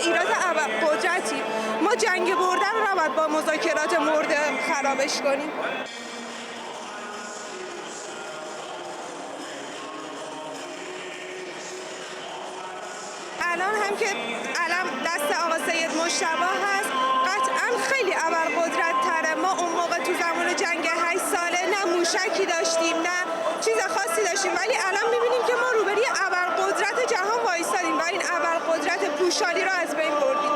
ایراد ابرقدرتی. ما جنگ بردن رو نباید با مذاکرات مرده خرابش کنیم. الان هم که علم دست آقا سید مجتبی هست، قطعا خیلی ابرقدرت تره. ما اون موقع تو زمان جنگ 8 ساله نه موشکی داشتیم نه چیز خاصی داشتیم، ولی الان میبینیم که ما روبروی ابرقدرت جهان وایسادیم و این ابرقدرت پوشالی رو از بین بردیم.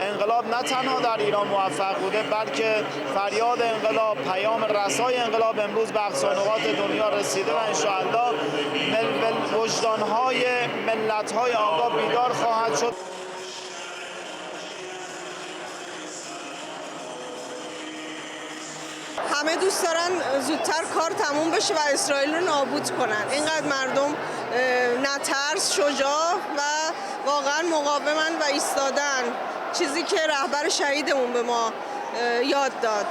انقلاب نه تنها در ایران موفق بوده، بلکه فریاد انقلاب، پیام رسای انقلاب امروز به اقصانقاط دنیا رسیده و انشاءالله وجدانهای ملت‌های آگاه بیدار خواهد شد. همه دوست دارن زودتر کار تموم بشه و اسرائیل رو نابود کنن. اینقدر مردم نترس، شجاع و واقعا مقاومن و ایستادن، چیزی که رهبر شهیدمون به ما یاد داد.